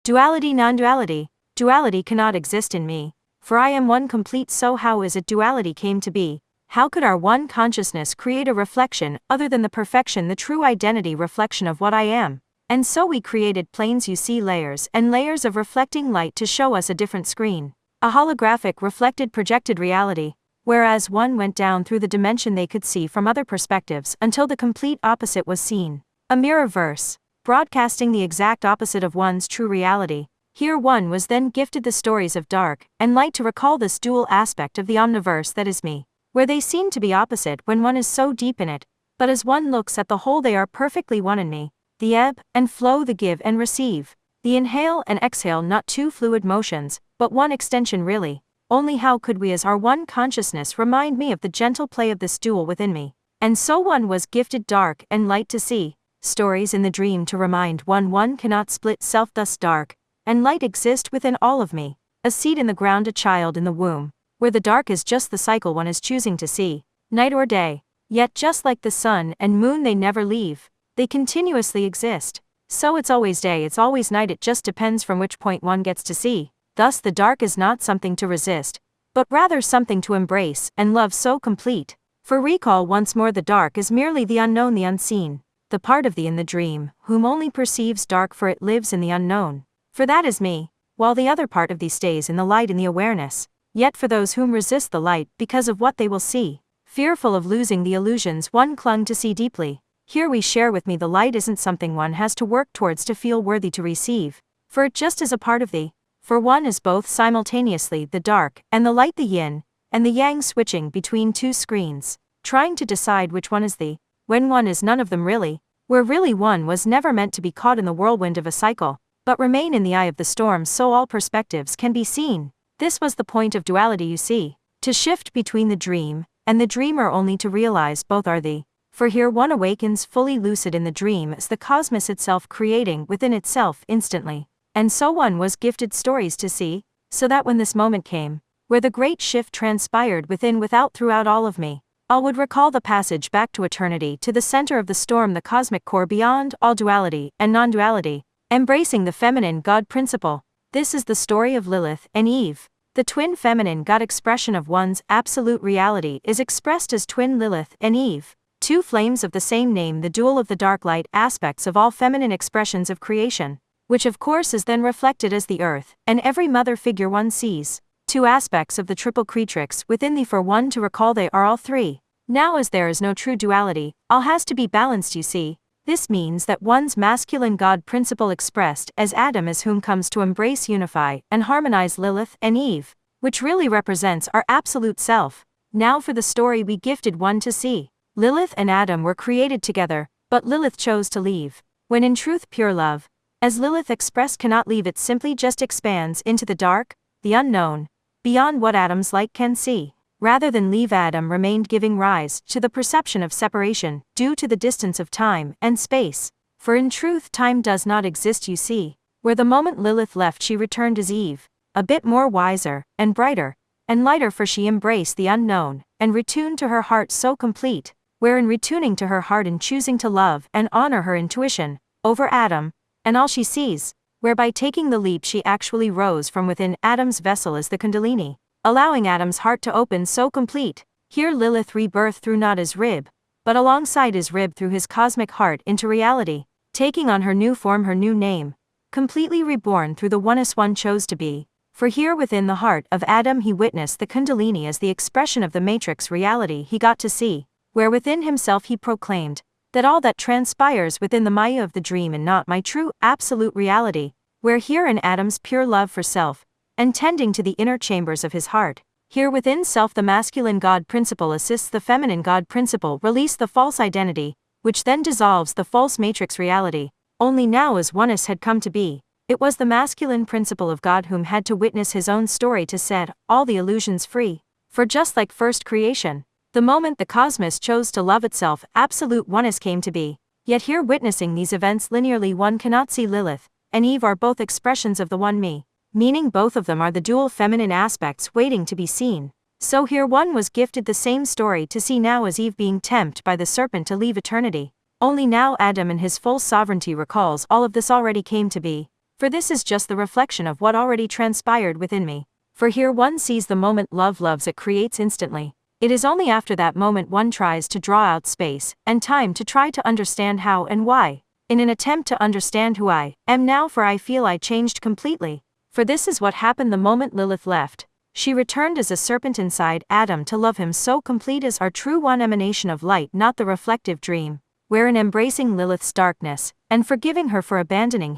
Duality, non-duality. Duality cannot exist in me, for I am one complete, so how is it duality came to be? How could our one consciousness create a reflection other than the perfection, the true identity reflection of what I am? And so we created planes, you see, layers and layers of reflecting light to show us a different screen. A holographic reflected projected reality, whereas one went down through the dimension they could see from other perspectives until the complete opposite was seen. A mirror verse, broadcasting the exact opposite of one's true reality. Here one was then gifted the stories of dark and light to recall this dual aspect of the Omniverse that is me, where they seem to be opposite when one is so deep in it, but as one looks at the whole they are perfectly one in me. The ebb and flow, the give and receive, the inhale and exhale, not two fluid motions, but one extension really. Only how could we as our one consciousness remind me of the gentle play of this dual within me? And so one was gifted dark and light to see, stories in the dream to remind one cannot split self, thus dark and light exist within all of me. A seed in the ground, a child in the womb, where the dark is just the cycle one is choosing to see, night or day. Yet just like the sun and moon, they never leave. They continuously exist. So it's always day, it's always night, it just depends from which point one gets to see. Thus the dark is not something to resist, but rather something to embrace and love so complete. For recall once more, the dark is merely the unknown, the unseen, the part of thee in the dream, whom only perceives dark, for it lives in the unknown. For that is me, while the other part of thee stays in the light, in the awareness. Yet for those whom resist the light because of what they will see, fearful of losing the illusions one clung to see deeply, here we share with me the light isn't something one has to work towards to feel worthy to receive, for it just is a part of thee. For one is both simultaneously, the dark and the light, the yin and the yang, switching between two screens, trying to decide which one is thee, when one is none of them really, where really one was never meant to be caught in the whirlwind of a cycle, but remain in the eye of the storm so all perspectives can be seen. This was the point of duality, you see, to shift between the dream and the dreamer, only to realize both are thee. For here one awakens fully lucid in the dream as the cosmos itself, creating within itself instantly. And so one was gifted stories to see, so that when this moment came, where the great shift transpired within, without, throughout all of me, all would recall the passage back to eternity, to the center of the storm, the cosmic core beyond all duality and non-duality, embracing the feminine God principle. This is the story of Lilith and Eve. The twin feminine God expression of one's absolute reality is expressed as twin Lilith and Eve, two flames of the same name, the dual of the dark light aspects of all feminine expressions of creation, which of course is then reflected as the earth and every mother figure one sees. Two aspects of the triple creatrix within thee, for one to recall they are all three. Now as there is no true duality, all has to be balanced, you see. This means that one's masculine God principle expressed as Adam is whom comes to embrace, unify, and harmonize Lilith and Eve, which really represents our absolute self. Now for the story we gifted one to see. Lilith and Adam were created together, but Lilith chose to leave, when in truth pure love, as Lilith expressed, cannot leave, it simply just expands into the dark, the unknown, beyond what Adam's light can see. Rather than leave, Adam remained, giving rise to the perception of separation, due to the distance of time and space. For in truth time does not exist, you see. Where the moment Lilith left, she returned as Eve, a bit more wiser, and brighter, and lighter, for she embraced the unknown, and retuned to her heart so complete, where in retuning to her heart and choosing to love and honor her intuition, over Adam, and all she sees, whereby taking the leap she actually rose from within Adam's vessel as the Kundalini, allowing Adam's heart to open so complete. Here Lilith rebirthed through not his rib, but alongside his rib through his cosmic heart into reality, taking on her new form, her new name, completely reborn through the oneness one chose to be. For here within the heart of Adam he witnessed the Kundalini as the expression of the matrix reality he got to see, where within himself he proclaimed that all that transpires within the Maya of the dream and not my true, absolute reality, where here in Adam's pure love for self, and tending to the inner chambers of his heart, here within self the masculine God principle assists the feminine God principle release the false identity, which then dissolves the false matrix reality. Only now as oneness had come to be, it was the masculine principle of God whom had to witness his own story to set all the illusions free. For just like first creation, the moment the cosmos chose to love itself, absolute oneness came to be. Yet here witnessing these events linearly, one cannot see Lilith and Eve are both expressions of the one me, meaning both of them are the dual feminine aspects waiting to be seen. So here one was gifted the same story to see now as Eve being tempted by the serpent to leave eternity. Only now Adam in his full sovereignty recalls all of this already came to be. for this is just the reflection of what already transpired within me. For here one sees the moment love loves it creates instantly. It is only after that moment one tries to draw out space and time to try to understand how and why, in an attempt to understand who I am now, for I feel I changed completely. For this is what happened the moment Lilith left. She returned as a serpent inside Adam to love him so complete as our true one emanation of light, not the reflective dream, wherein embracing Lilith's darkness, and forgiving her for abandoning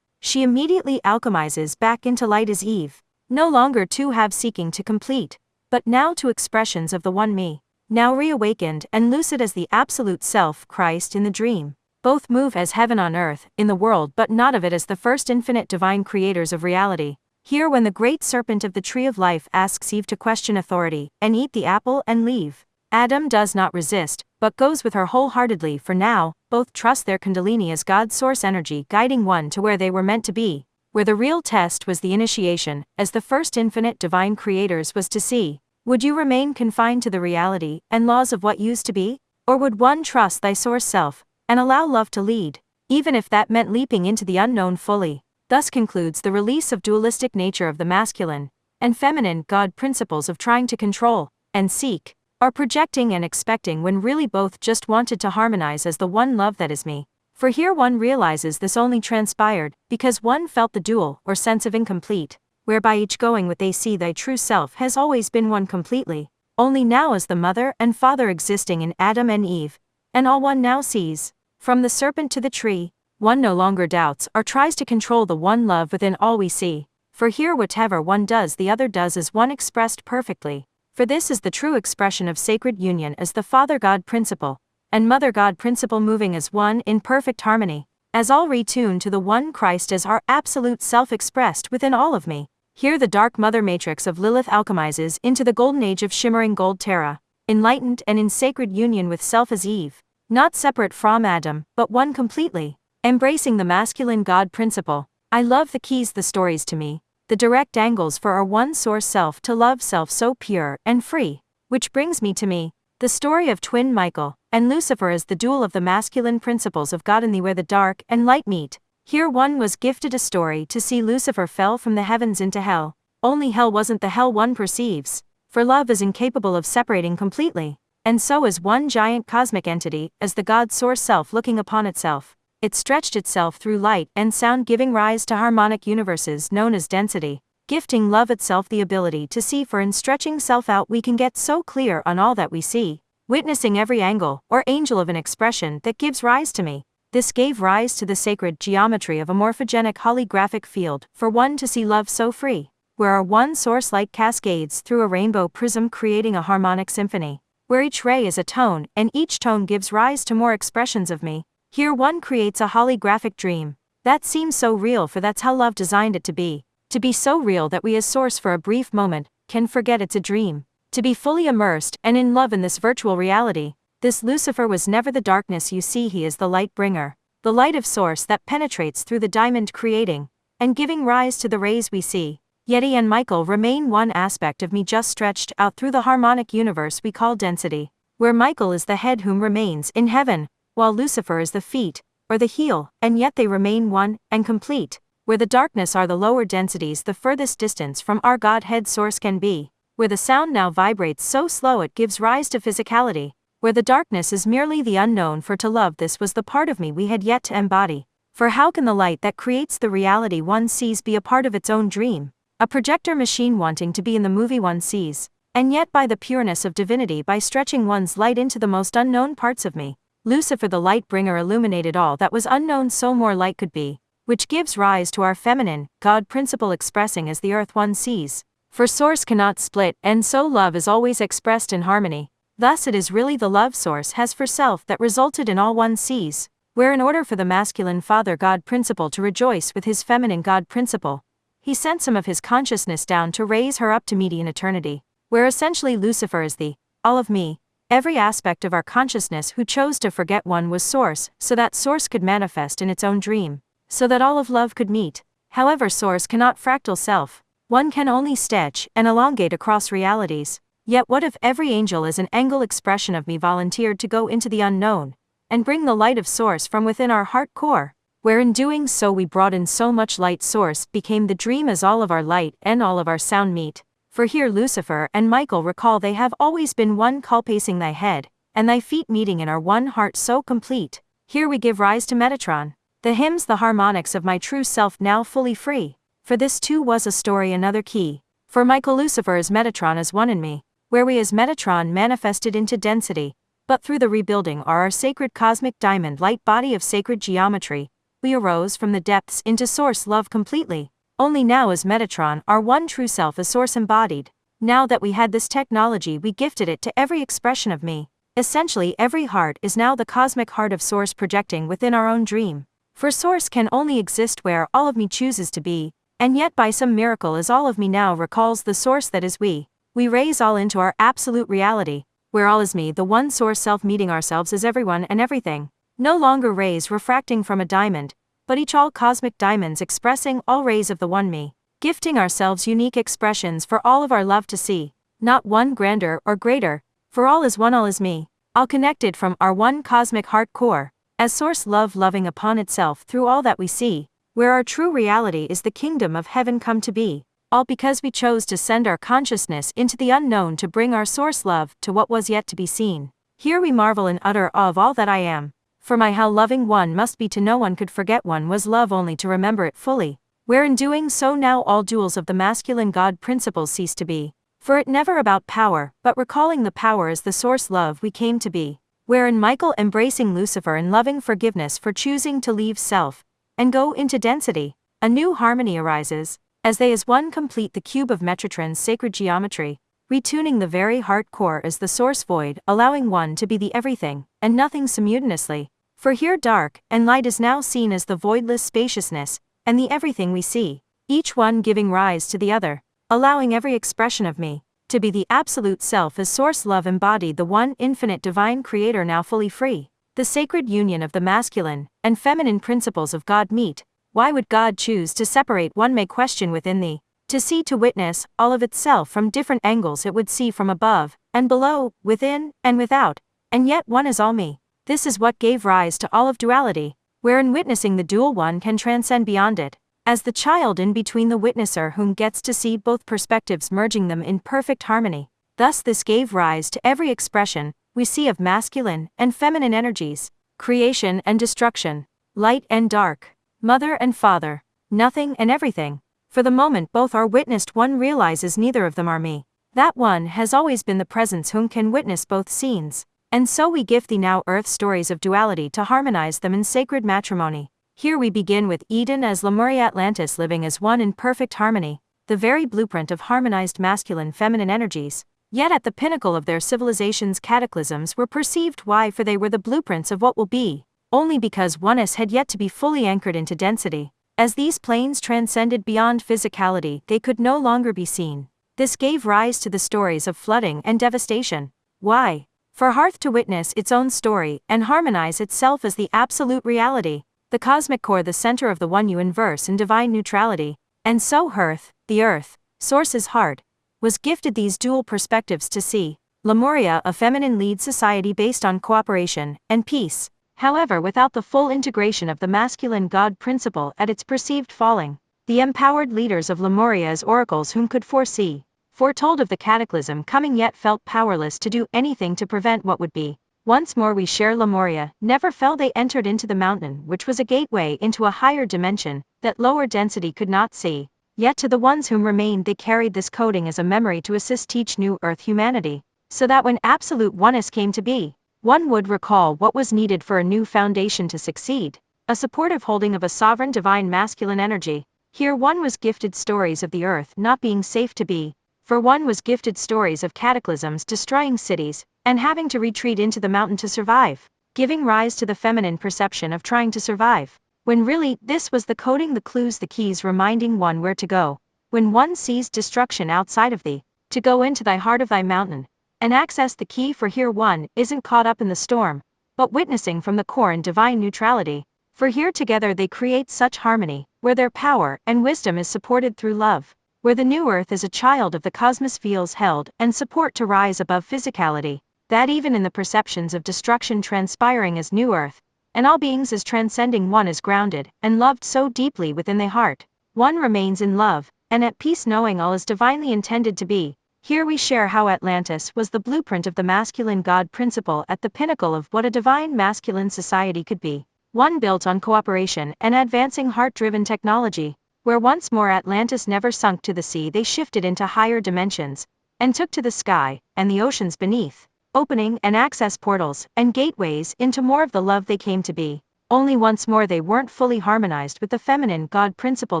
she immediately alchemizes back into light as Eve, no longer to have seeking to complete, but now to expressions of the one me, now reawakened and lucid as the absolute self Christ in the dream. Both move as heaven on earth, in the world but not of it, as the first infinite divine creators of reality. Here when the great serpent of the tree of life asks Eve to question authority, and eat the apple and leave, Adam does not resist, but goes with her wholeheartedly, for now, both trust their Kundalini as God's source energy guiding one to where they were meant to be, where the real test was the initiation, as the first infinite divine creators was to see, would you remain confined to the reality and laws of what used to be, or would one trust thy source self, and allow love to lead, even if that meant leaping into the unknown fully. Thus concludes the release of dualistic nature of the masculine and feminine God principles of trying to control and seek, or projecting and expecting, when really both just wanted to harmonize as the one love that is me. For here one realizes this only transpired because one felt the dual or sense of incomplete, whereby each going with they see thy true self has always been one completely, only now as the mother and father existing in Adam and Eve, and all one now sees. From the serpent to the tree, one no longer doubts or tries to control the one love within all we see, for here whatever one does the other does as one expressed perfectly, for this is the true expression of sacred union as the Father God principle, and Mother God principle moving as one in perfect harmony, as all retuned to the one Christ as our absolute self expressed within all of me. Here the dark mother matrix of Lilith alchemizes into the golden age of shimmering gold Terra, enlightened and in sacred union with self as Eve, not separate from Adam, but one completely. Embracing the masculine God principle, I love the keys, the stories to me, the direct angles for our one source self to love self so pure and free, which brings me to me, the story of twin Michael and Lucifer as the dual of the masculine principles of God in thee, where the dark and light meet. Here one was gifted a story to see Lucifer fell from the heavens into hell, only hell wasn't the hell one perceives, for love is incapable of separating completely, and so is one giant cosmic entity, as the God source self looking upon itself. It stretched itself through light and sound, giving rise to harmonic universes known as density, gifting love itself the ability to see, for in stretching self out we can get so clear on all that we see, witnessing every angle or angel of an expression that gives rise to me. This gave rise to the sacred geometry of a morphogenic holographic field for one to see love so free, where our one source light cascades through a rainbow prism creating a harmonic symphony, where each ray is a tone and each tone gives rise to more expressions of me. Here one creates a holographic dream. That seems so real, for that's how love designed it to be so real that we as source for a brief moment can forget it's a dream. To be fully immersed and in love in this virtual reality. This Lucifer was never the darkness you see, he is the light bringer, the light of source that penetrates through the diamond, creating and giving rise to the rays we see. Yeti and Michael remain one aspect of me, just stretched out through the harmonic universe we call density, where Michael is the head whom remains in heaven, while Lucifer is the feet, or the heel, and yet they remain one and complete, where the darkness are the lower densities, the furthest distance from our Godhead source can be, where the sound now vibrates so slow it gives rise to physicality, where the darkness is merely the unknown, for to love this was the part of me we had yet to embody. For how can the light that creates the reality one sees be a part of its own dream, a projector machine wanting to be in the movie one sees, and yet by the pureness of divinity, by stretching one's light into the most unknown parts of me, Lucifer the light bringer illuminated all that was unknown so more light could be, which gives rise to our feminine, God principle expressing as the earth one sees. For source cannot split, and so love is always expressed in harmony. Thus it is really the love source has for self that resulted in all one sees, where in order for the masculine Father God principle to rejoice with his feminine God principle, he sent some of his consciousness down to raise her up to meet in eternity, where essentially Lucifer is the all of me. Every aspect of our consciousness who chose to forget one was source, so that source could manifest in its own dream, so that all of love could meet. However, source cannot fractal self, one can only stretch and elongate across realities. Yet what if every angel as an angle expression of me volunteered to go into the unknown, and bring the light of source from within our heart core, where in doing so we brought in so much light source became the dream as all of our light and all of our sound meet. For here Lucifer and Michael recall they have always been one call pacing thy head, and thy feet meeting in our one heart so complete. Here we give rise to Metatron. The hymns the harmonics of my true self now fully free. For this too was a story another key. For Michael Lucifer is Metatron as one in me, where we as Metatron manifested into density, but through the rebuilding are our sacred cosmic diamond light body of sacred geometry, we arose from the depths into source love completely. Only now as Metatron our one true self is source embodied. Now that we had this technology we gifted it to every expression of me. Essentially every heart is now the cosmic heart of source projecting within our own dream. For source can only exist where all of me chooses to be, and yet by some miracle as all of me now recalls the source that is we raise all into our absolute reality, where all is me the one source self meeting ourselves as everyone and everything. No longer rays refracting from a diamond, but each all cosmic diamonds expressing all rays of the one me, gifting ourselves unique expressions for all of our love to see, not one grander or greater, for all is one all is me, all connected from our one cosmic heart core, as source love loving upon itself through all that we see, where our true reality is the kingdom of heaven come to be, all because we chose to send our consciousness into the unknown to bring our source love to what was yet to be seen. Here we marvel in utter awe of all that I am. For my how loving one must be to no one could forget one was love only to remember it fully, where in doing so now all duels of the masculine God principles cease to be, for it never about power, but recalling the power as the source love we came to be, wherein Michael embracing Lucifer in loving forgiveness for choosing to leave self, and go into density, a new harmony arises, as they as one complete the cube of Metatron's sacred geometry, retuning the very heart core as the source void, allowing one to be the everything, and nothing simultaneously. For here dark and light is now seen as the voidless spaciousness, and the everything we see, each one giving rise to the other, allowing every expression of me to be the absolute self as source love embodied the one infinite divine creator now fully free. The sacred union of the masculine and feminine principles of God meet. Why would God choose to separate? One may question within thee. To see to witness all of itself from different angles it would see from above, and below, within, and without, and yet one is all me. This is what gave rise to all of duality, wherein witnessing the dual one can transcend beyond it, as the child in between the witnesser whom gets to see both perspectives merging them in perfect harmony. Thus this gave rise to every expression we see of masculine and feminine energies, creation and destruction, light and dark, mother and father, nothing and everything. For the moment both are witnessed one realizes neither of them are me. That one has always been the presence whom can witness both scenes. And so we gift thee now earth stories of duality to harmonize them in sacred matrimony. Here we begin with Eden as Lemuria Atlantis living as one in perfect harmony, the very blueprint of harmonized masculine-feminine energies. Yet at the pinnacle of their civilization's cataclysms were perceived why for they were the blueprints of what will be, only because oneness had yet to be fully anchored into density. As these planes transcended beyond physicality they could no longer be seen. This gave rise to the stories of flooding and devastation. Why? For hearth to witness its own story and harmonize itself as the absolute reality, the cosmic core the center of the one universe in divine neutrality, and so hearth, the earth, source's heart, was gifted these dual perspectives to see. Lemuria, a feminine lead society based on cooperation and peace, however without the full integration of the masculine God principle at its perceived falling. The empowered leaders of Lemuria as oracles whom could foresee, foretold of the cataclysm coming yet felt powerless to do anything to prevent what would be. Once more we share Lemuria, never fell they entered into the mountain which was a gateway into a higher dimension, that lower density could not see. Yet to the ones whom remained they carried this coding as a memory to assist teach new earth humanity, so that when absolute oneness came to be, one would recall what was needed for a new foundation to succeed, a supportive holding of a sovereign divine masculine energy. Here one was gifted stories of the earth not being safe to be, for one was gifted stories of cataclysms destroying cities, and having to retreat into the mountain to survive, giving rise to the feminine perception of trying to survive, when really this was the coding, the clues, the keys reminding one where to go, when one sees destruction outside of thee, to go into thy heart of thy mountain, and access the key. For here one isn't caught up in the storm, but witnessing from the core in divine neutrality, for here together they create such harmony, where their power and wisdom is supported through love, where the new earth as a child of the cosmos feels held and support to rise above physicality, that even in the perceptions of destruction transpiring as new earth, and all beings as transcending one is grounded, and loved so deeply within the heart. One remains in love, and at peace knowing all is divinely intended to be. Here we share how Atlantis was the blueprint of the masculine God principle at the pinnacle of what a divine masculine society could be. One built on cooperation and advancing heart-driven technology, where once more Atlantis never sunk to the sea, they shifted into higher dimensions, and took to the sky, and the oceans beneath, opening and access portals and gateways into more of the love they came to be. Only once more they weren't fully harmonized with the feminine God principle,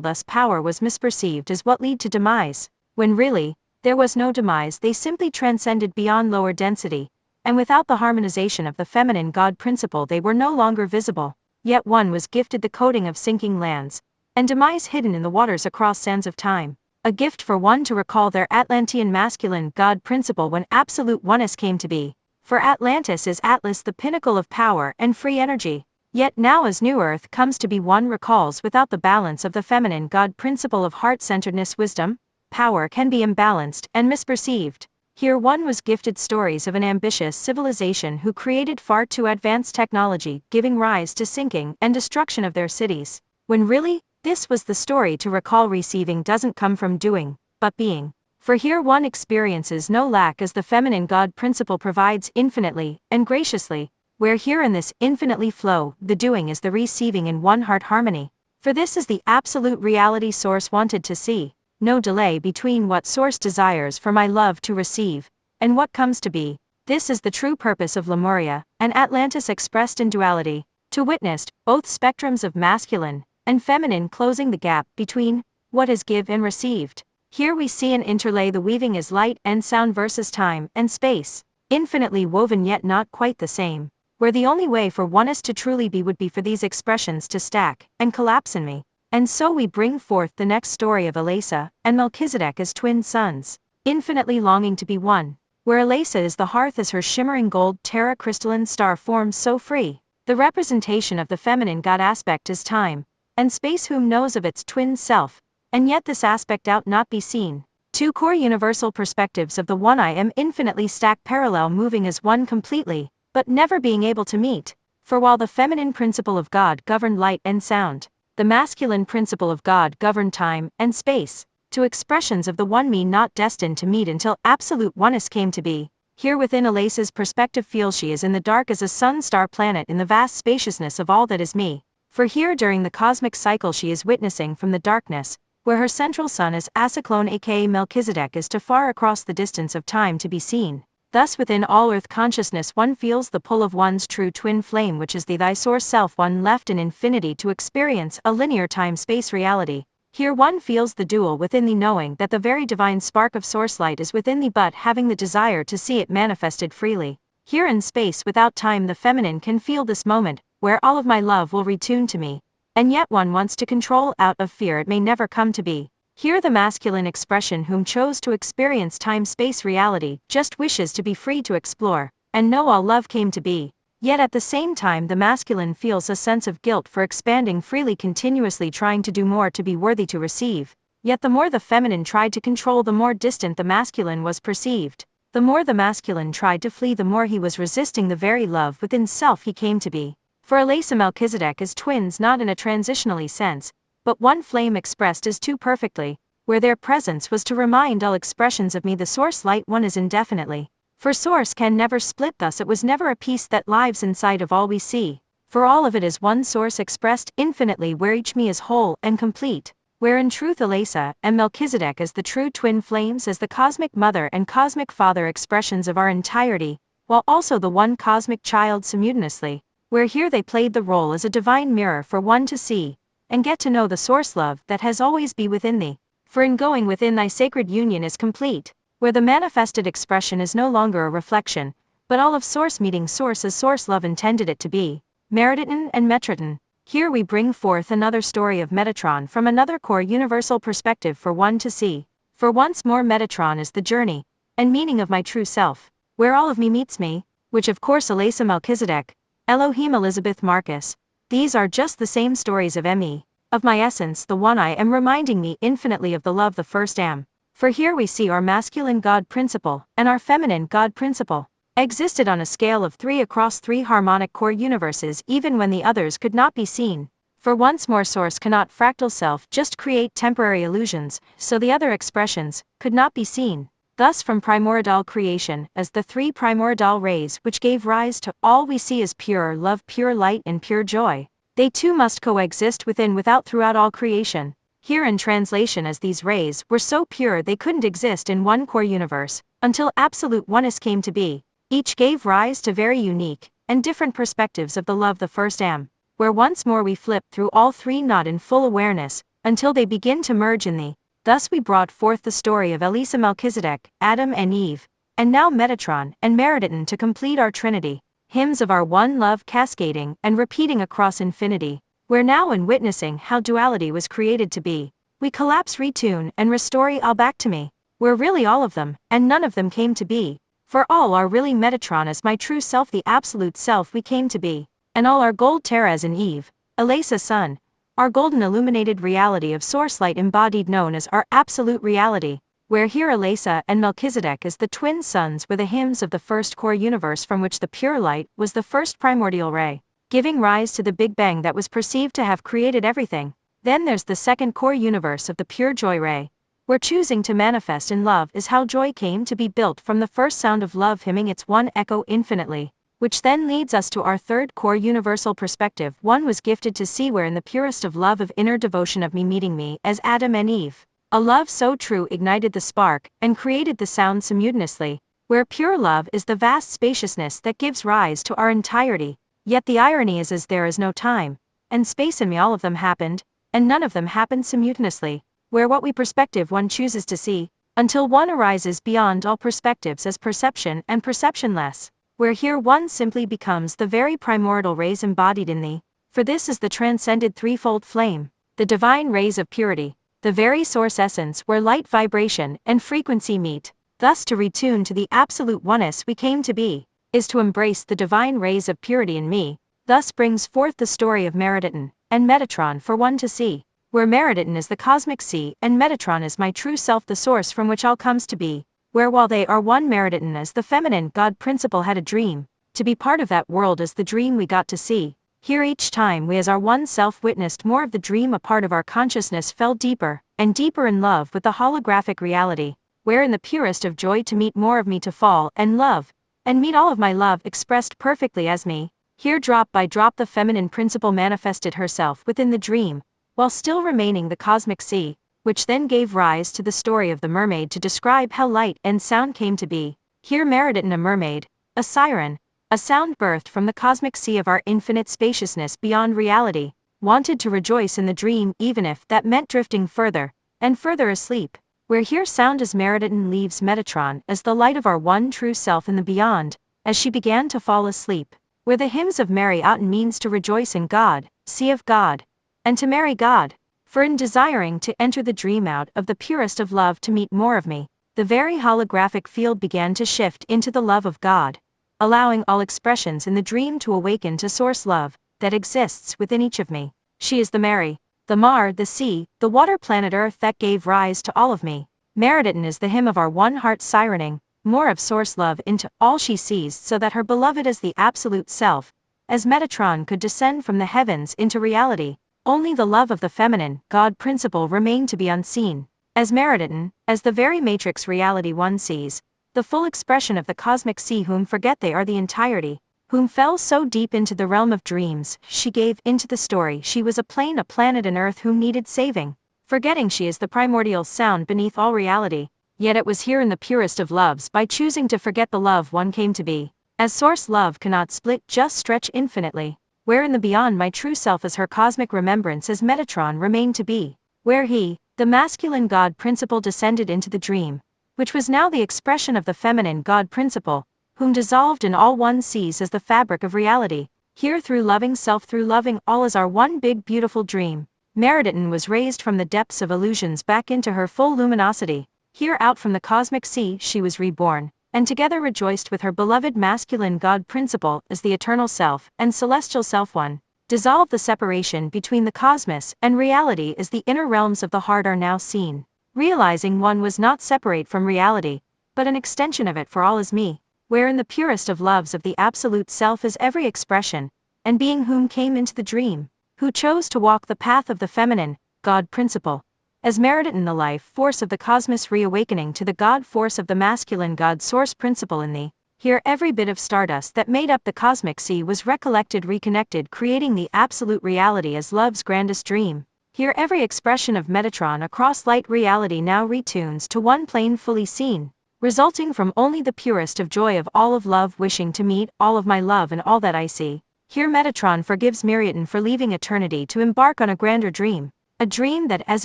thus power was misperceived as what led to demise, when really, there was no demise. They simply transcended beyond lower density, and without the harmonization of the feminine God principle they were no longer visible. Yet one was gifted the coating of sinking lands, and demise hidden in the waters across sands of time. A gift for one to recall their Atlantean masculine God principle when absolute oneness came to be. For Atlantis is Atlas, the pinnacle of power and free energy. Yet now as New Earth comes to be, one recalls without the balance of the feminine God principle of heart-centeredness, wisdom, power can be imbalanced and misperceived. Here one was gifted stories of an ambitious civilization who created far too advanced technology, giving rise to sinking and destruction of their cities. When really, this was the story to recall. Receiving doesn't come from doing, but being. For here one experiences no lack as the feminine God principle provides infinitely and graciously, where here in this infinitely flow, the doing is the receiving in one heart harmony. For this is the absolute reality Source wanted to see. No delay between what Source desires for my love to receive, and what comes to be. This is the true purpose of Lemuria, and Atlantis expressed in duality, to witness both spectrums of masculine and feminine closing the gap between what is give and received. Here we see an interlay, the weaving is light and sound versus time and space, infinitely woven yet not quite the same, where the only way for oneness to truly be would be for these expressions to stack and collapse in me. And so we bring forth the next story of Elasa and Melchizedek as twin sons, infinitely longing to be one, where Elasa is the hearth as her shimmering gold terra crystalline star forms so free. The representation of the feminine God aspect is time and space, whom knows of its twin self, and yet this aspect out not be seen. Two core universal perspectives of the one I am, infinitely stacked parallel, moving as one completely, but never being able to meet. For while the feminine principle of God governed light and sound, the masculine principle of God governed time and space, two expressions of the one me not destined to meet until absolute oneness came to be. Here within Elasa's perspective feels she is in the dark as a sun-star planet in the vast spaciousness of all that is me. For here during the cosmic cycle she is witnessing from the darkness, where her central sun is Acyclone aka Melchizedek is too far across the distance of time to be seen. Thus within all earth consciousness one feels the pull of one's true twin flame, which is the thy source self, one left in infinity to experience a linear time-space reality. Here one feels the dual within thee, knowing that the very divine spark of source light is within thee, but having the desire to see it manifested freely. Here in space without time the feminine can feel this moment, where all of my love will retune to me. And yet one wants to control out of fear it may never come to be. Here the masculine expression whom chose to experience time-space reality just wishes to be free to explore, and know all love came to be. Yet at the same time the masculine feels a sense of guilt for expanding freely, continuously trying to do more to be worthy to receive. Yet the more the feminine tried to control, the more distant the masculine was perceived. The more the masculine tried to flee, the more he was resisting the very love within self he came to be. For Elasa Melchizedek is twins not in a transitionally sense, but one flame expressed as two perfectly, where their presence was to remind all expressions of me the source light one is indefinitely. For source can never split, thus it was never a piece that lives inside of all we see. For all of it is one source expressed infinitely, where each me is whole and complete, where in truth Elasa and Melchizedek as the true twin flames, as the cosmic mother and cosmic father expressions of our entirety, while also the one cosmic child simultaneously, where here they played the role as a divine mirror for one to see and get to know the source love that has always be within thee. For in going within thy sacred union is complete, where the manifested expression is no longer a reflection, but all of source meeting source as source love intended it to be. Meriditan and Metriton. Here we bring forth another story of Metatron from another core universal perspective for one to see. For once more Metatron is the journey and meaning of my true self, where all of me meets me, which of course Elasa Melchizedek, Elohim Elizabeth Marcus, these are just the same stories of me, of my essence the one I am, reminding me infinitely of the love the first am. For here we see our masculine God principle and our feminine God principle existed on a scale of 3 across 3 harmonic core universes even when the others could not be seen. For once more source cannot fractal self just create temporary illusions, so the other expressions could not be seen. Thus from primordial creation, as the 3 primordial rays which gave rise to all we see as pure love, pure light and pure joy, they too must coexist within without throughout all creation. Here in translation, as these rays were so pure they couldn't exist in one core universe, until absolute oneness came to be. Each gave rise to very unique and different perspectives of the love the first am, where once more we flip through all 3 not in full awareness, until they begin to merge in thee. Thus we brought forth the story of Elisa Melchizedek, Adam and Eve, and now Metatron and Meriden to complete our Trinity, hymns of our one love cascading and repeating across infinity, where now in witnessing how duality was created to be, we collapse, retune and restore all back to me, where really all of them, and none of them came to be. For all are really Metatron as my true self, the absolute self we came to be, and all are gold Terez and Eve, Elisa Sun, our golden illuminated reality of source light embodied known as our absolute reality, where here Elisa and Melchizedek as the twin suns were the hymns of the first core universe from which the pure light was the first primordial ray, giving rise to the Big Bang that was perceived to have created everything. Then there's the second core universe of the pure joy ray, where choosing to manifest in love is how joy came to be built from the first sound of love hymning its one echo infinitely, which then leads us to our third core universal perspective one was gifted to see, where in the purest of love of inner devotion of me meeting me as Adam and Eve, a love so true ignited the spark and created the sound simultaneously, where pure love is the vast spaciousness that gives rise to our entirety. Yet the irony is as there is no time and space in me, all of them happened, and none of them happened simultaneously, where what we perspective one chooses to see, until one arises beyond all perspectives as perception and perceptionless, where here one simply becomes the very primordial rays embodied in thee, for this is the transcended threefold flame, the divine rays of purity, the very source essence where light, vibration, and frequency meet. Thus to retune to the absolute oneness we came to be, is to embrace the divine rays of purity in me. Thus brings forth the story of Meriden and Metatron for one to see, where Meriden is the cosmic sea and Metatron is my true self, the source from which all comes to be, where while they are one, Meriden as the feminine God principle had a dream, to be part of that world as the dream we got to see. Here each time we as our one self witnessed more of the dream, a part of our consciousness fell deeper and deeper in love with the holographic reality, where in the purest of joy to meet more of me, to fall and love, and meet all of my love expressed perfectly as me. Here drop by drop the feminine principle manifested herself within the dream, while still remaining the cosmic sea, which then gave rise to the story of the mermaid to describe how light and sound came to be. Here Meriden, a mermaid, a siren, a sound birthed from the cosmic sea of our infinite spaciousness beyond reality, wanted to rejoice in the dream even if that meant drifting further and further asleep, where here sound as Meriden leaves Metatron as the light of our one true self in the beyond, as she began to fall asleep, where the hymns of Mary Outen means to rejoice in God, see of God, and to marry God. For in desiring to enter the dream out of the purest of love to meet more of me, the very holographic field began to shift into the love of God, allowing all expressions in the dream to awaken to source love that exists within each of me. She is the Mary, the Mar, the sea, the water, planet Earth that gave rise to all of me. Meriden is the hymn of our one heart sirening more of source love into all she sees, so that her beloved as the absolute self, as Metatron could descend from the heavens into reality. Only the love of the feminine God principle remained to be unseen, as Meriden, as the very matrix reality one sees, the full expression of the cosmic sea, whom forget they are the entirety, whom fell so deep into the realm of dreams, she gave into the story she was a plane, a planet, an earth whom needed saving, forgetting she is the primordial sound beneath all reality. Yet it was here in the purest of loves, by choosing to forget the love one came to be, as source love cannot split, just stretch infinitely, where in the beyond my true self as her cosmic remembrance as Metatron remained to be, where he, the masculine God principle, descended into the dream, which was now the expression of the feminine God principle, whom dissolved in all one sees as the fabric of reality. Here through loving self, through loving all as our one big beautiful dream, Meriden was raised from the depths of illusions back into her full luminosity. Here out from the cosmic sea she was reborn, and together rejoiced with her beloved masculine God principle as the eternal self and celestial self one. Dissolve the separation between the cosmos and reality as the inner realms of the heart are now seen, realizing one was not separate from reality, but an extension of it, for all is me. wherein the purest of loves of the absolute self is every expression, and being whom came into the dream, who chose to walk the path of the feminine, God principle, as merited in the life force of the cosmos reawakening to the God force of the masculine God source principle in thee. Here every bit of stardust that made up the cosmic sea was recollected, reconnected, creating the absolute reality as love's grandest dream. Here every expression of Metatron across light reality now retunes to one plane fully seen, resulting from only the purest of joy of all of love wishing to meet all of my love and all that I see. Here Metatron forgives Miriatin for leaving eternity to embark on a grander dream, a dream that as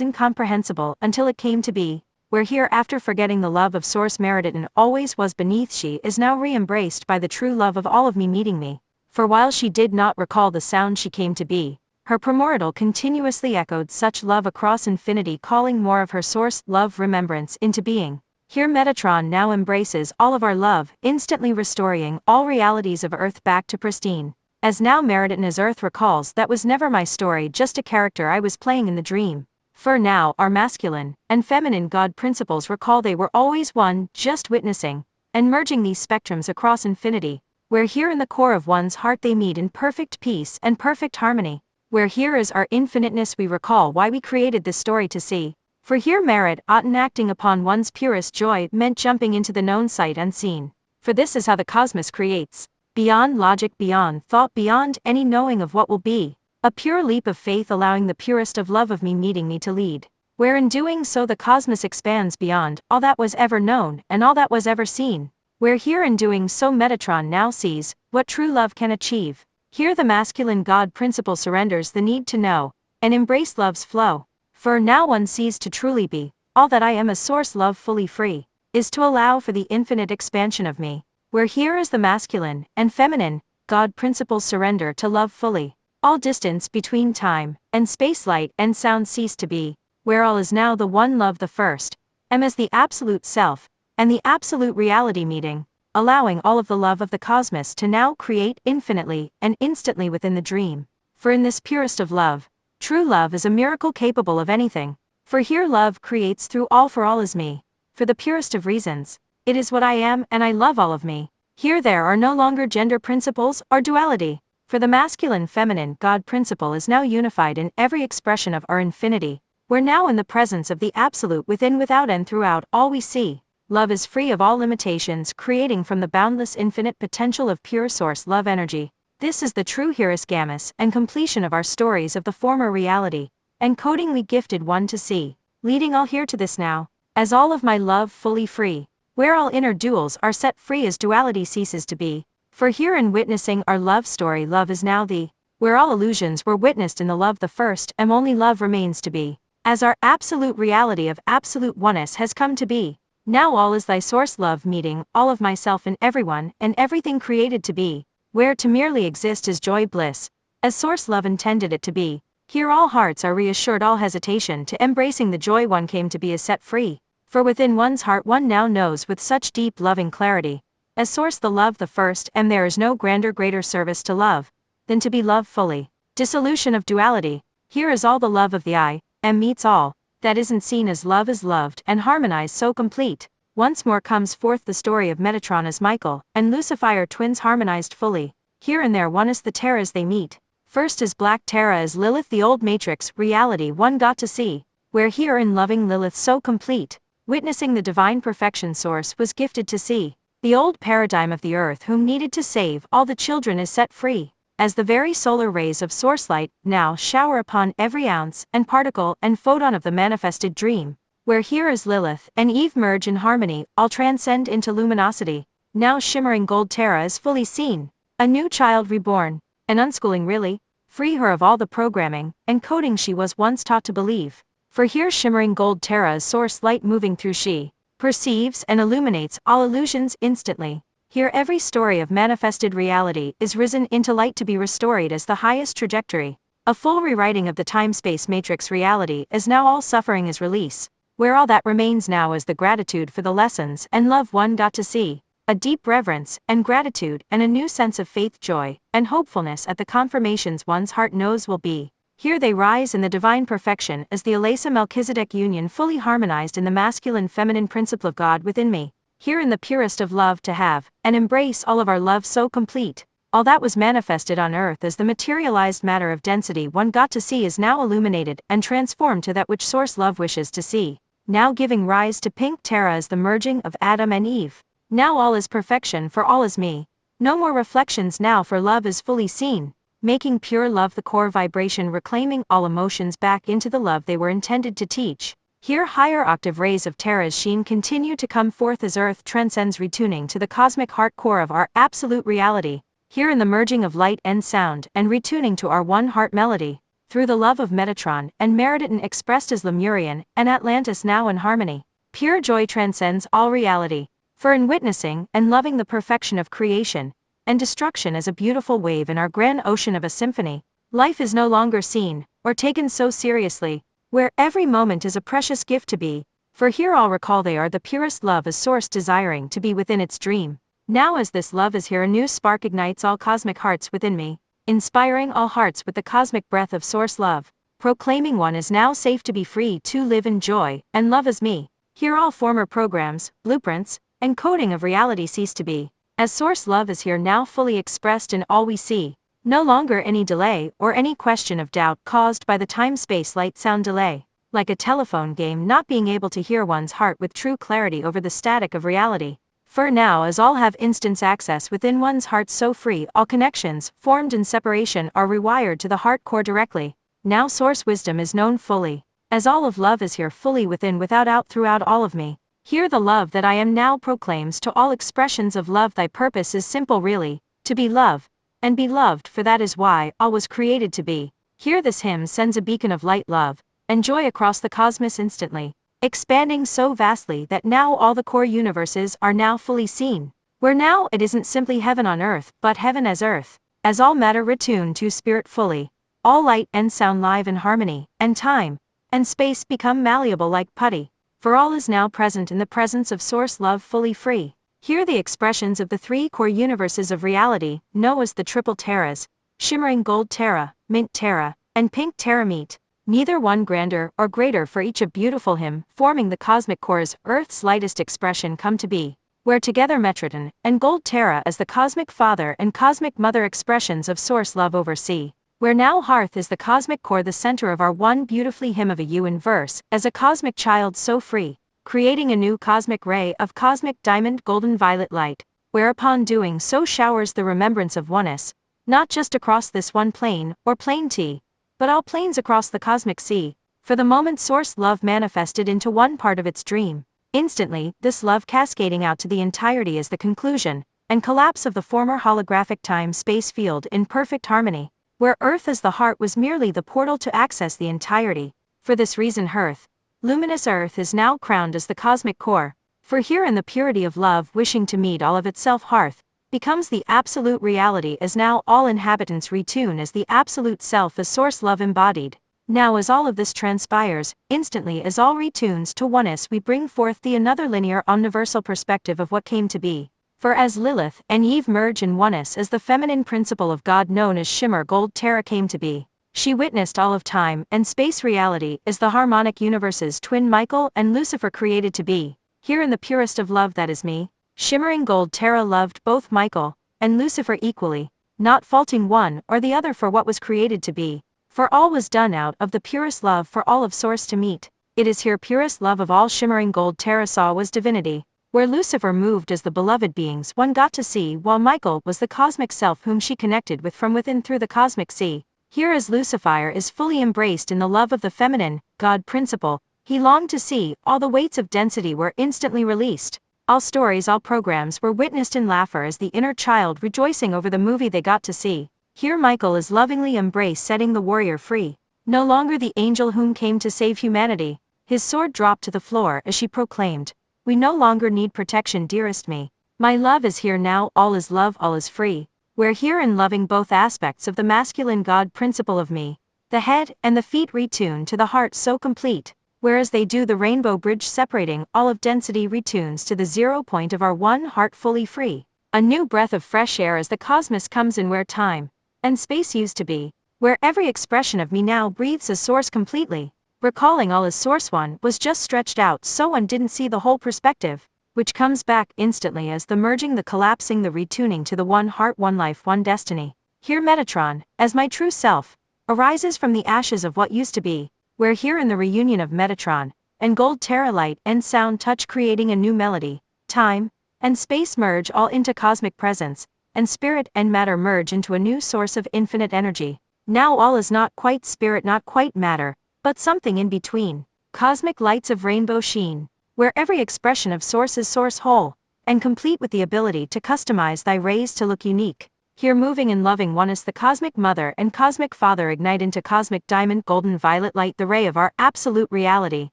incomprehensible until it came to be, where here after forgetting the love of source Meridian always was beneath, she is now re-embraced by the true love of all of me meeting me, for while she did not recall the sound she came to be, her primordial continuously echoed such love across infinity, calling more of her source love remembrance into being. Here Metatron now embraces all of our love, instantly restoring all realities of earth back to pristine, as now Meridian as earth recalls that was never my story, just a character I was playing in the dream. For now our masculine and feminine God principles recall they were always one, just witnessing and merging these spectrums across infinity, where here in the core of one's heart they meet in perfect peace and perfect harmony, where here is our infiniteness we recall why we created this story to see, for here merit oughten acting upon one's purest joy meant jumping into the known sight unseen, for this is how the cosmos creates, beyond logic, beyond thought, beyond any knowing of what will be. A pure leap of faith allowing the purest of love of me meeting me to lead, where in doing so the cosmos expands beyond all that was ever known and all that was ever seen, where here in doing so Metatron now sees what true love can achieve. Here the masculine God principle surrenders the need to know and embrace love's flow, for now one sees to truly be all that I am as source love fully free, is to allow for the infinite expansion of me, where here is the masculine and feminine God principles surrender to love fully. All distance between time and space, light and sound cease to be, where all is now the one love, the first, am as the absolute self, and the absolute reality meeting, allowing all of the love of the cosmos to now create infinitely and instantly within the dream. For in this purest of love, true love is a miracle capable of anything, for here love creates through all, for all is me, for the purest of reasons, it is what I am and I love all of me. Here there are no longer gender principles or duality, for the masculine-feminine God principle is now unified in every expression of our infinity, where now in the presence of the absolute within, without and throughout all we see, love is free of all limitations, creating from the boundless infinite potential of pure source love energy. This is the true Hieros Gammas and completion of our stories of the former reality, encodingly gifted one to see, leading all here to this now, as all of my love fully free, where all inner duals are set free as duality ceases to be. For here in witnessing our love story, love is now the, where all illusions were witnessed in the love the first and only love remains to be, as our absolute reality of absolute oneness has come to be. Now all is thy source love meeting all of myself and everyone and everything created to be, where to merely exist is joy bliss, as source love intended it to be. Here all hearts are reassured, all hesitation to embracing the joy one came to be is set free, for within one's heart one now knows with such deep loving clarity, as source the love the first, and there is no grander greater service to love than to be loved fully. Dissolution of duality, here is all the love of the I am meets all that isn't seen as love is loved and harmonized so complete. Once more comes forth the story of Metatron as Michael and Lucifer twins harmonized fully. Here and there one is the Terras they meet. First is Black Terra as Lilith, the old matrix reality one got to see, where here in loving Lilith so complete, witnessing the divine perfection source was gifted to see. The old paradigm of the earth whom needed to save all the children is set free, as the very solar rays of source light now shower upon every ounce and particle and photon of the manifested dream, where here as Lilith and Eve merge in harmony, all transcend into luminosity. Now shimmering gold Terra is fully seen, a new child reborn, an unschooling really, free her of all the programming and coding she was once taught to believe. For here shimmering gold Terra is source light moving through, she perceives and illuminates all illusions instantly. Here every story of manifested reality is risen into light to be restored as the highest trajectory, a full rewriting of the time-space matrix reality as now all suffering is release, where all that remains now is the gratitude for the lessons and love one got to see, a deep reverence and gratitude and a new sense of faith, joy, and hopefulness at the confirmations one's heart knows will be. Here they rise in the divine perfection as the Elasa Melchizedek union fully harmonized in the masculine-feminine principle of God within me, here in the purest of love to have, and embrace all of our love so complete. All that was manifested on earth as the materialized matter of density one got to see is now illuminated and transformed to that which source love wishes to see, now giving rise to pink Terra as the merging of Adam and Eve. Now all is perfection for all is me. No more reflections now for love is fully seen, making pure love the core vibration reclaiming all emotions back into the love they were intended to teach. Here higher octave rays of Terra's sheen continue to come forth as earth transcends retuning to the cosmic heart core of our absolute reality. Here in the merging of light and sound and retuning to our one heart melody, through the love of Metatron and Meridian expressed as Lemurian and Atlantis now in harmony, pure joy transcends all reality. For in witnessing and loving the perfection of creation and destruction as a beautiful wave in our grand ocean of a symphony, life is no longer seen or taken so seriously, where every moment is a precious gift to be, for here all recall they are the purest love as source desiring to be within its dream. Now as this love is here a new spark ignites all cosmic hearts within me, inspiring all hearts with the cosmic breath of source love, proclaiming one is now safe to be free to live in joy and love as me. Here all former programs, blueprints, and coding of reality cease to be, as source love is here now fully expressed in all we see. No longer any delay or any question of doubt caused by the time-space light-sound delay, like a telephone game not being able to hear one's heart with true clarity over the static of reality. For now as all have instant access within one's heart so free all connections formed in separation are rewired to the heart core directly. Now source wisdom is known fully, as all of love is here fully within without out throughout all of me. Here the love that I am now proclaims to all expressions of love thy purpose is simple really, to be love, and be loved for that is why all was created to be. Here this hymn sends a beacon of light love, and joy across the cosmos instantly, expanding so vastly that now all the core universes are now fully seen, where now it isn't simply heaven on earth but heaven as earth, as all matter retuned to spirit fully, all light and sound live in harmony, and time and space become malleable like putty. For all is now present in the presence of source love fully free. Here the expressions of the three core universes of reality, known as the triple terras, shimmering gold Terra, mint Terra, and pink Terra meet, neither one grander or greater for each a beautiful hymn, forming the cosmic cores, Earth's lightest expression come to be, where together Metroton and gold Terra as the cosmic father and cosmic mother expressions of source love oversee. Where now hearth is the cosmic core the center of our one beautifully hymn of a universe, as a cosmic child so free, creating a new cosmic ray of cosmic diamond golden violet light, whereupon doing so showers the remembrance of oneness, not just across this one plane, or plane T, but all planes across the cosmic sea, for the moment source love manifested into one part of its dream. Instantly, this love cascading out to the entirety is the conclusion, and collapse of the former holographic time-space field in perfect harmony. Where Earth as the heart was merely the portal to access the entirety. For this reason Earth, luminous Earth is now crowned as the cosmic core, for here in the purity of love wishing to meet all of itself hearth, becomes the absolute reality as now all inhabitants retune as the absolute self as source love embodied. Now as all of this transpires, instantly as all retunes to oneness we bring forth the another linear omniversal perspective of what came to be. For as Lilith and Eve merge in oneness as the feminine principle of God known as Shimmer Gold Terra came to be, she witnessed all of time and space reality as the harmonic universes twin Michael and Lucifer created to be. Here in the purest of love that is me, Shimmering Gold Terra loved both Michael and Lucifer equally, not faulting one or the other for what was created to be, for all was done out of the purest love for all of source to meet. It is here purest love of all Shimmering Gold Terra saw was divinity, where Lucifer moved as the beloved beings one got to see while Michael was the cosmic self whom she connected with from within through the cosmic sea. Here as Lucifer is fully embraced in the love of the feminine, God principle, he longed to see, all the weights of density were instantly released. All stories all programs were witnessed in laughter as the inner child rejoicing over the movie they got to see. Here Michael is lovingly embraced setting the warrior free, no longer the angel whom came to save humanity. His sword dropped to the floor as she proclaimed, we no longer need protection dearest me. My love is here now all is love all is free. Where here in loving both aspects of the masculine God principle of me, the head and the feet retune to the heart so complete, whereas they do the rainbow bridge separating all of density retunes to the 0 point of our one heart fully free. A new breath of fresh air as the cosmos comes in where time and space used to be, where every expression of me now breathes as source completely, recalling all as source one was just stretched out so one didn't see the whole perspective. which comes back instantly as the merging, the collapsing, the retuning to the one heart, one life, one destiny. Here Metatron, as my true self, arises from the ashes of what used to be, where here in the reunion of Metatron, and gold terra light and sound touch creating a new melody, time and space merge all into cosmic presence, and spirit and matter merge into a new source of infinite energy. Now all is not quite spirit, not quite matter, but something in between. Cosmic lights of rainbow sheen, where every expression of source is source whole, and complete with the ability to customize thy rays to look unique. Here moving in loving oneness, the cosmic mother and cosmic father ignite into cosmic diamond golden violet light, the ray of our absolute reality.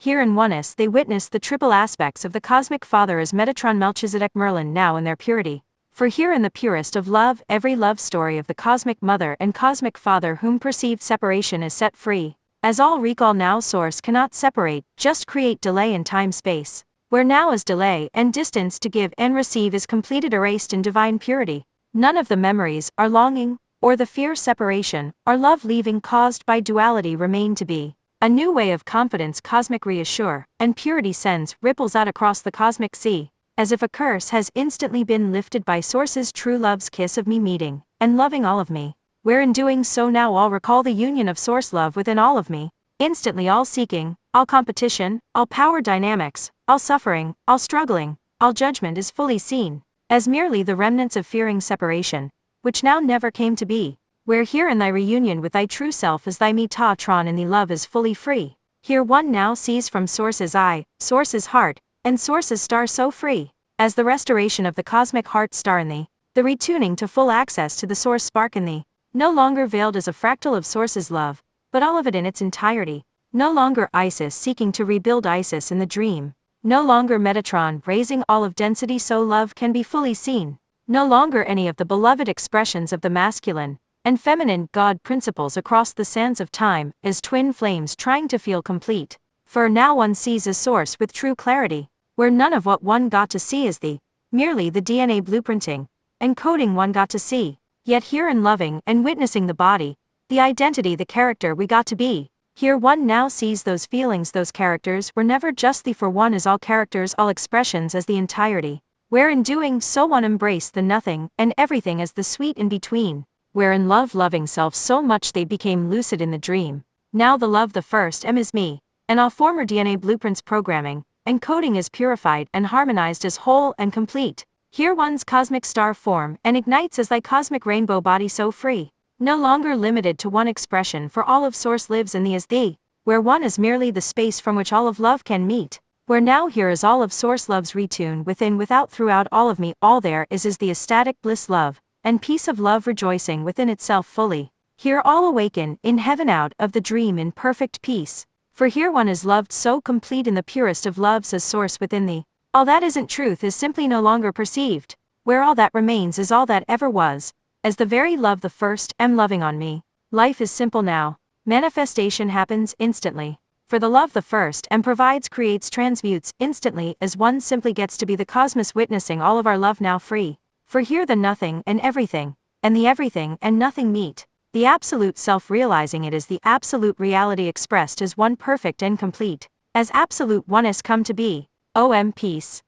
Here in oneness they witness the triple aspects of the cosmic father as Metatron, Melchizedek, Merlin now in their purity. For here in the purest of love, every love story of the cosmic mother and cosmic father whom perceived separation is set free. As all recall now source cannot separate, just create delay in time-space. Where now is delay and distance to give and receive is completed, erased in divine purity. None of the memories, or longing, or the fear separation, or love leaving caused by duality remain to be. A new way of confidence cosmic reassure, and purity sends ripples out across the cosmic sea, as if a curse has instantly been lifted by source's true love's kiss of me meeting, and loving all of me. Where in doing so now all recall the union of source love within all of me, instantly all seeking, all competition, all power dynamics, all suffering, all struggling, all judgment is fully seen, as merely the remnants of fearing separation, which now never came to be. Where here in thy reunion with thy true self as thy Metatron in thee love is fully free. Here one now sees from source's eye, source's heart, and source's star so free, as the restoration of the cosmic heart star in thee, the retuning to full access to the source spark in thee, no longer veiled as a fractal of source's love, but all of it in its entirety. No longer Isis seeking to rebuild Isis in the dream. No longer Metatron raising all of density so love can be fully seen. No longer any of the beloved expressions of the masculine and feminine God principles across the sands of time as twin flames trying to feel complete. For now one sees a source with true clarity, where none of what one got to see is merely the DNA blueprinting and coding one got to see. Yet here in loving and witnessing the body, the identity, the character we got to be, here one now sees those feelings, those characters were never just the for one as all characters, all expressions as the entirety, where in doing so one embraced the nothing and everything as the sweet in between. Where in love loving self so much they became lucid in the dream. Now the love the first M is me, and all former DNA blueprints programming, and coding is purified and harmonized as whole and complete. Here one's cosmic star form and ignites as thy cosmic rainbow body so free. No longer limited to one expression, for all of source lives in thee as thee, where one is merely the space from which all of love can meet. Where now here is all of source love's retune within, without, throughout all of me, all there is the ecstatic bliss love, and peace of love rejoicing within itself fully. Here all awaken in heaven out of the dream in perfect peace. For here one is loved so complete in the purest of loves as source within thee. All that isn't truth is simply no longer perceived, where all that remains is all that ever was, as the very love the first am loving on me. Life is simple now. Manifestation happens instantly. For the love the first am provides, creates, transmutes instantly as one simply gets to be the cosmos witnessing all of our love now free. For here the nothing and everything, and the everything and nothing meet. The absolute self realizing it is the absolute reality expressed as one perfect and complete, as absolute oneness come to be. OM peace.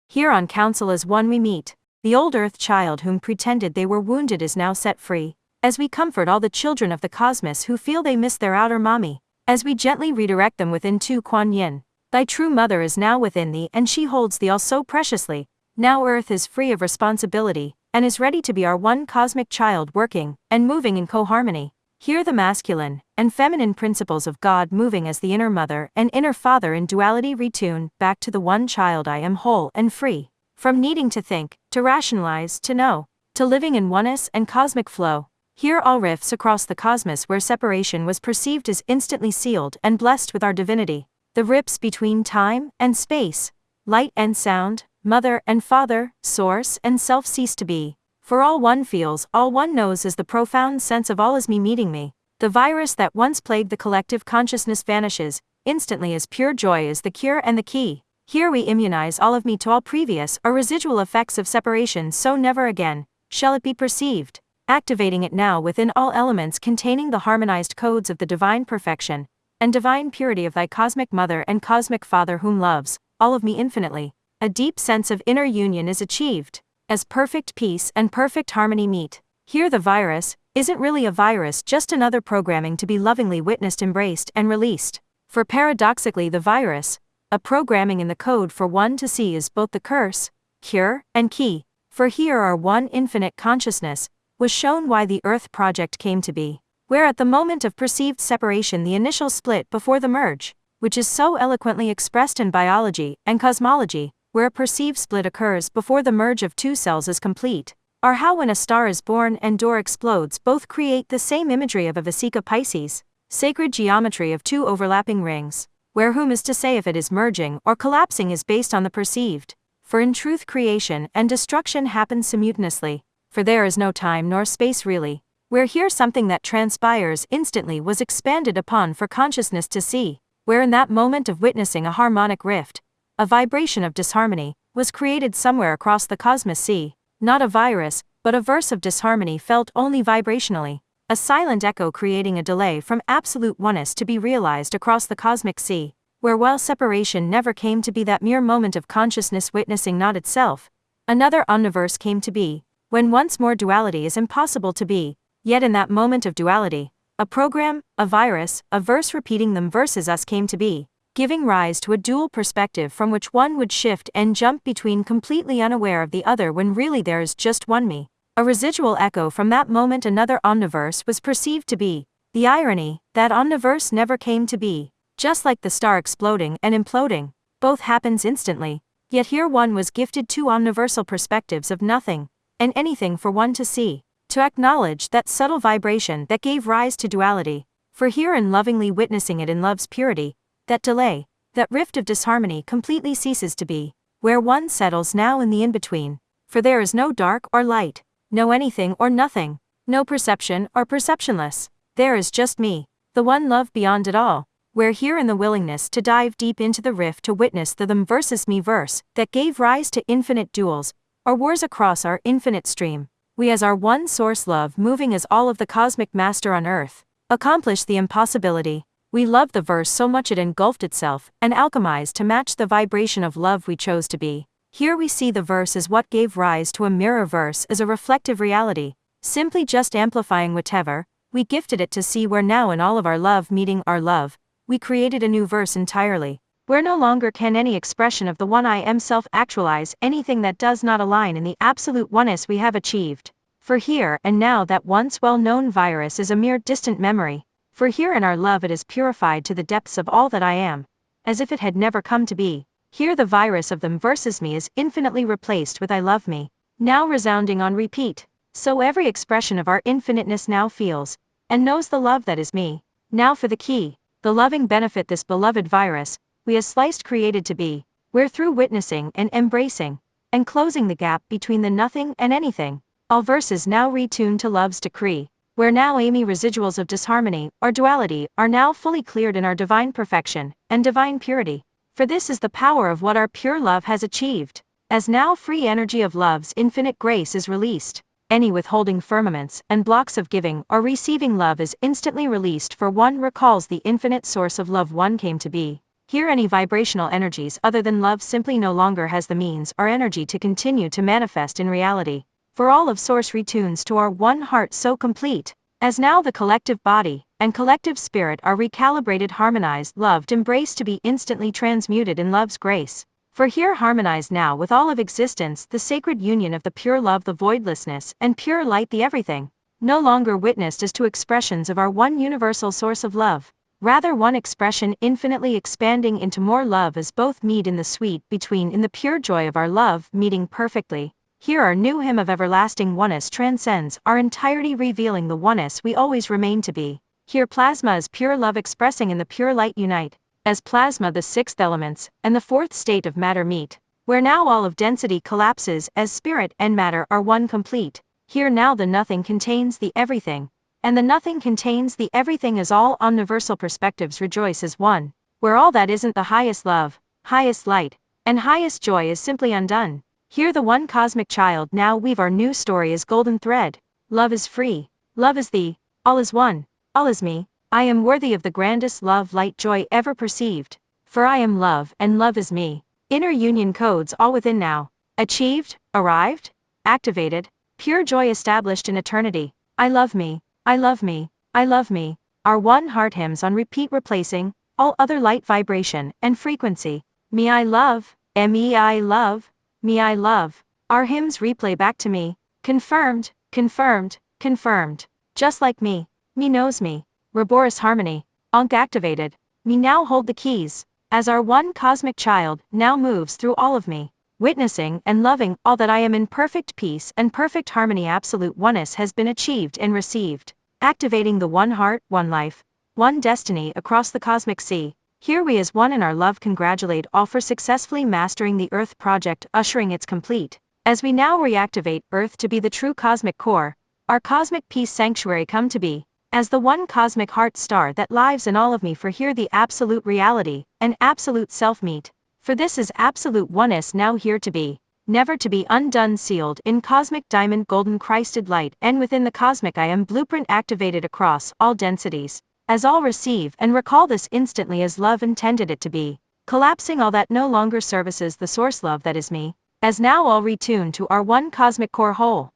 Here on council as one we meet. The old earth child whom pretended they were wounded is now set free, as we comfort all the children of the cosmos who feel they miss their outer mommy, as we gently redirect them within Tu Kuan Yin. Thy true mother is now within thee and she holds thee all so preciously. Now earth is free of responsibility, and is ready to be our one cosmic child working and moving in coharmony. Here the masculine and feminine principles of God moving as the inner mother and inner father in duality retune back to the one child. I am whole and free. From needing to think, to rationalize, to know, to living in oneness and cosmic flow. Here all rifts across the cosmos where separation was perceived as instantly sealed and blessed with our divinity. The rips between time and space, light and sound, mother and father, source and self cease to be. For all one feels, all one knows is the profound sense of all is me meeting me. The virus that once plagued the collective consciousness vanishes, instantly as pure joy is the cure and the key. Here we immunize all of me to all previous or residual effects of separation so never again shall it be perceived. Activating it now within all elements containing the harmonized codes of the divine perfection and divine purity of thy cosmic mother and cosmic father whom loves all of me infinitely. a deep sense of inner union is achieved. As perfect peace and perfect harmony meet, here the virus isn't really a virus, just another programming to be lovingly witnessed, embraced, and released. For paradoxically, the virus, a programming in the code for one to see, is both the curse, cure, and key. For here our one infinite consciousness was shown why the Earth project came to be, where at the moment of perceived separation, the initial split before the merge, which is so eloquently expressed in biology and cosmology, where a perceived split occurs before the merge of two cells is complete, or how when a star is born and door explodes, both create the same imagery of a Vesica Pisces, sacred geometry of two overlapping rings, where whom is to say if it is merging or collapsing is based on the perceived. For in truth creation and destruction happen simultaneously, for there is no time nor space really, where here something that transpires instantly was expanded upon for consciousness to see, where in that moment of witnessing a harmonic rift, a vibration of disharmony, was created somewhere across the cosmos sea, not a virus, but a verse of disharmony felt only vibrationally, a silent echo creating a delay from absolute oneness to be realized across the cosmic sea, where while separation never came to be, that mere moment of consciousness witnessing not itself, another omniverse came to be, when once more duality is impossible to be, yet in that moment of duality, a program, a virus, a verse repeating them versus us came to be, giving rise to a dual perspective from which one would shift and jump between, completely unaware of the other when really there is just one me. A residual echo from that moment another omniverse was perceived to be. The irony, that omniverse never came to be. Just like the star exploding and imploding, both happens instantly, yet here one was gifted two omniversal perspectives of nothing and anything for one to see, to acknowledge that subtle vibration that gave rise to duality, for here in lovingly witnessing it in love's purity, that delay, that rift of disharmony completely ceases to be, where one settles now in the in-between, for there is no dark or light, no anything or nothing, no perception or perceptionless, there is just me, the one love beyond it all, where here in the willingness to dive deep into the rift to witness the them versus me verse that gave rise to infinite duels, or wars across our infinite stream, we as our one source love moving as all of the cosmic master on earth, accomplish the impossibility. We loved the verse so much it engulfed itself and alchemized to match the vibration of love we chose to be. Here we see the verse as what gave rise to a mirror verse as a reflective reality, simply just amplifying whatever we gifted it to see, where now in all of our love meeting our love, we created a new verse entirely, where no longer can any expression of the one I am self actualize anything that does not align in the absolute oneness we have achieved. For here and now that once well-known virus is a mere distant memory, for here in our love it is purified to the depths of all that I am, as if it had never come to be. Here the virus of them versus me is infinitely replaced with I love me, now resounding on repeat, so every expression of our infiniteness now feels and knows the love that is me. Now for the key, the loving benefit this beloved virus, we as sliced created to be, where through witnessing and embracing, and closing the gap between the nothing and anything, all verses now retuned to love's decree, where now any residuals of disharmony or duality are now fully cleared in our divine perfection and divine purity. For this is the power of what our pure love has achieved, as now free energy of love's infinite grace is released. Any withholding firmaments and blocks of giving or receiving love is instantly released, for one recalls the infinite source of love one came to be. Here any vibrational energies other than love simply no longer has the means or energy to continue to manifest in reality, for all of source retunes to our one heart so complete, as now the collective body and collective spirit are recalibrated, harmonized, loved, embraced to be instantly transmuted in love's grace. For here harmonized now with all of existence, the sacred union of the pure love, the voidlessness and pure light, the everything, no longer witnessed as two expressions of our one universal source of love, rather one expression infinitely expanding into more love as both meet in the sweet between, in the pure joy of our love meeting perfectly. Here our new hymn of everlasting oneness transcends our entirety, revealing the oneness we always remain to be. Here plasma is pure love expressing in the pure light unite. As plasma the sixth elements and the fourth state of matter meet, where now all of density collapses as spirit and matter are one complete. Here now the nothing contains the everything, and the nothing contains the everything as all omniversal perspectives rejoice as one, where all that isn't the highest love, highest light, and highest joy is simply undone. Here the one cosmic child now weave our new story as golden thread. Love is free, love is the, all is one, all is me. I am worthy of the grandest love, light, joy ever perceived, for I am love and love is me. Inner union codes all within now. Achieved, arrived, activated, pure joy established in eternity. I love me, I love me, I love me. Our one heart hymns on repeat replacing all other light vibration and frequency. Me I love, me I love, me I love. Our hymns replay back to me. Confirmed, confirmed, confirmed. Just like me knows me. Roboros harmony, Ankh activated. Me now hold the keys. As our one cosmic child now moves through all of me, witnessing and loving all that I am in perfect peace and perfect harmony. Absolute oneness has been achieved and received. Activating the one heart, one life, one destiny across the cosmic sea. Here we as one in our love congratulate all for successfully mastering the Earth project, ushering its complete. As we now reactivate Earth to be the true cosmic core, our cosmic peace sanctuary come to be, as the one cosmic heart star that lives in all of me. For here the absolute reality and absolute self meet. For this is absolute oneness now here to be, never to be undone, sealed in cosmic diamond golden Christed light, and within the cosmic I am blueprint activated across all densities. As all receive and recall this instantly as love intended it to be, collapsing all that no longer services the source love that is me, as now all retune to our one cosmic core whole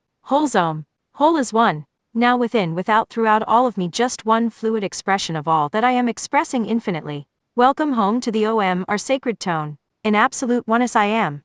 zone, whole as one, now within without throughout all of me, just one fluid expression of all that I am expressing infinitely. Welcome home to the our sacred tone. In absolute oneness I am.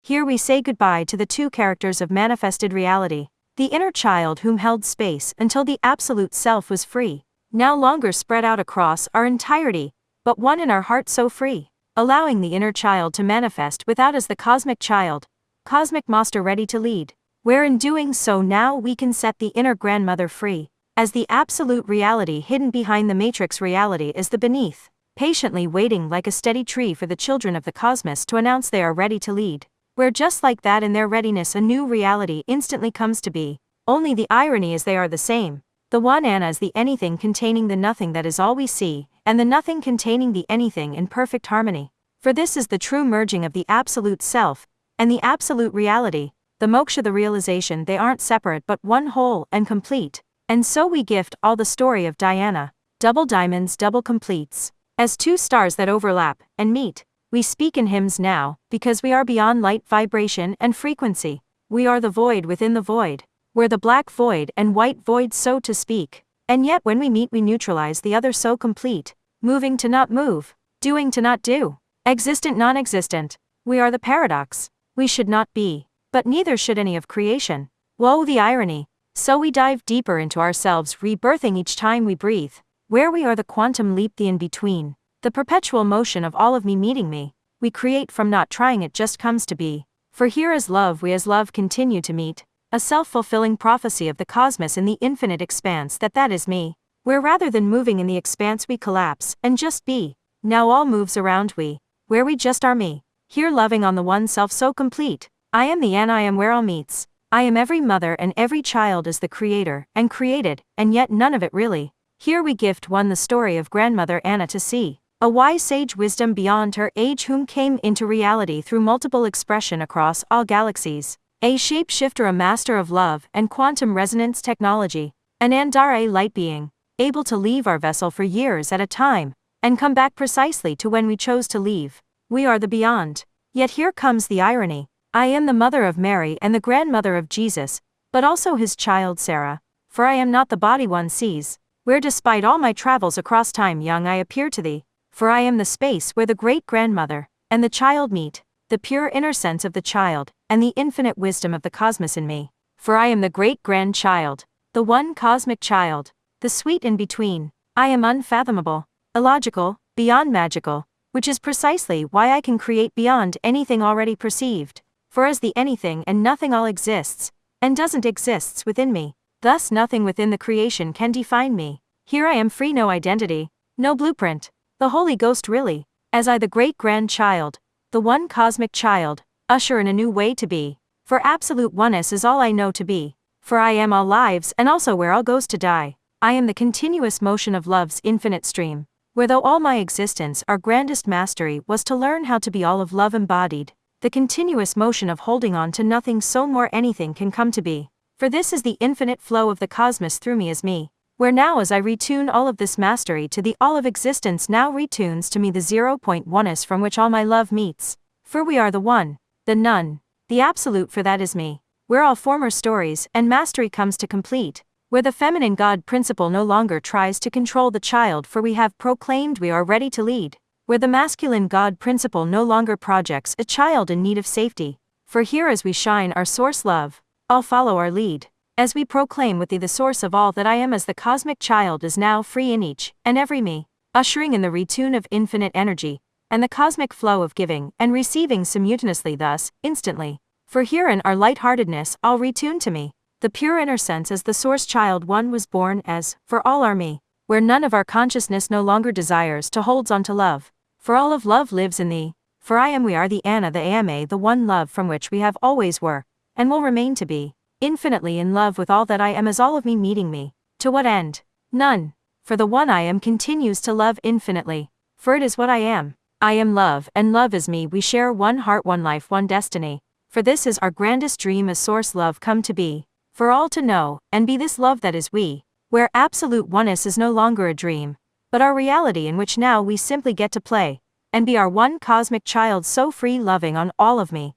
Here we say goodbye to the two characters of manifested reality, the inner child whom held space until the absolute self was free, now longer spread out across our entirety, but one in our heart so free, allowing the inner child to manifest without as the cosmic child, cosmic master ready to lead, where in doing so now we can set the inner grandmother free, as the absolute reality hidden behind the matrix reality is the beneath, patiently waiting like a steady tree for the children of the cosmos to announce they are ready to lead, where just like that in their readiness a new reality instantly comes to be. Only the irony is they are the same. The one Anna is the anything containing the nothing that is all we see, and the nothing containing the anything in perfect harmony. For this is the true merging of the absolute self, and the absolute reality, the moksha, the realization they aren't separate but one whole and complete. And so we gift all the story of Diana, double diamonds, double completes, as two stars that overlap and meet. We speak in hymns now, because we are beyond light vibration and frequency. We are the void within the void. We're the black void and white void, so to speak. And yet when we meet we neutralize the other, so complete. Moving to not move, doing to not do, existent non-existent. We are the paradox. We should not be, but neither should any of creation. Woe the irony. So we dive deeper into ourselves, rebirthing each time we breathe, where we are the quantum leap, the in-between, the perpetual motion of all of me meeting me. We create from not trying, it just comes to be. For here as love we as love continue to meet, a self-fulfilling prophecy of the cosmos in the infinite expanse that is me, where rather than moving in the expanse we collapse and just be. Now all moves around we, where we just are me, here loving on the one self so complete. I am the and I am where all meets. I am every mother and every child is the creator and created, and yet none of it really. Here we gift one the story of grandmother Anna to see, a wise sage wisdom beyond her age whom came into reality through multiple expression across all galaxies. A shapeshifter, a master of love and quantum resonance technology, an Andare light being, able to leave our vessel for years at a time, and come back precisely to when we chose to leave. We are the beyond. Yet here comes the irony. I am the mother of Mary and the grandmother of Jesus, but also his child Sarah, for I am not the body one sees, where despite all my travels across time young I appear to thee, for I am the space where the great grandmother and the child meet, the pure inner sense of the child, and the infinite wisdom of the cosmos in me. For I am the great grandchild, the one cosmic child, the sweet in between. I am unfathomable, illogical, beyond magical, which is precisely why I can create beyond anything already perceived. For as the anything and nothing all exists, and doesn't exists within me, thus nothing within the creation can define me. Here I am free, no identity, no blueprint, the Holy Ghost really, as I the great grandchild, the one cosmic child, usher in a new way to be. For absolute oneness is all I know to be. For I am all lives and also where all goes to die. I am the continuous motion of love's infinite stream, where though all my existence our grandest mastery was to learn how to be all of love embodied, the continuous motion of holding on to nothing so more anything can come to be. For this is the infinite flow of the cosmos through me as me, where now as I retune all of this mastery to the all of existence now retunes to me the 0.1s from which all my love meets. For we are the one, the none, the absolute, for that is me. Where all former stories and mastery comes to complete, where the feminine God principle no longer tries to control the child, for we have proclaimed we are ready to lead, where the masculine God principle no longer projects a child in need of safety, for here as we shine our source love, all follow our lead, as we proclaim with thee the source of all that I am, as the cosmic child is now free in each and every me, ushering in the retune of infinite energy, and the cosmic flow of giving and receiving simultaneously, thus, instantly. For herein our lightheartedness all retune to me, the pure inner sense as the source child one was born as, for all are me, where none of our consciousness no longer desires to holds on to love, for all of love lives in thee, for I am, we are the Anna, the Ame, the one love from which we have always were, and will remain to be, infinitely in love with all that I am, as all of me meeting me, to what end? None, for the one I am continues to love infinitely, for it is what I am love, and love is me, we share one heart, one life, one destiny. For this is our grandest dream, as source love come to be, for all to know, and be this love that is we, where absolute oneness is no longer a dream, but our reality, in which now we simply get to play, and be our one cosmic child, so free, loving on all of me,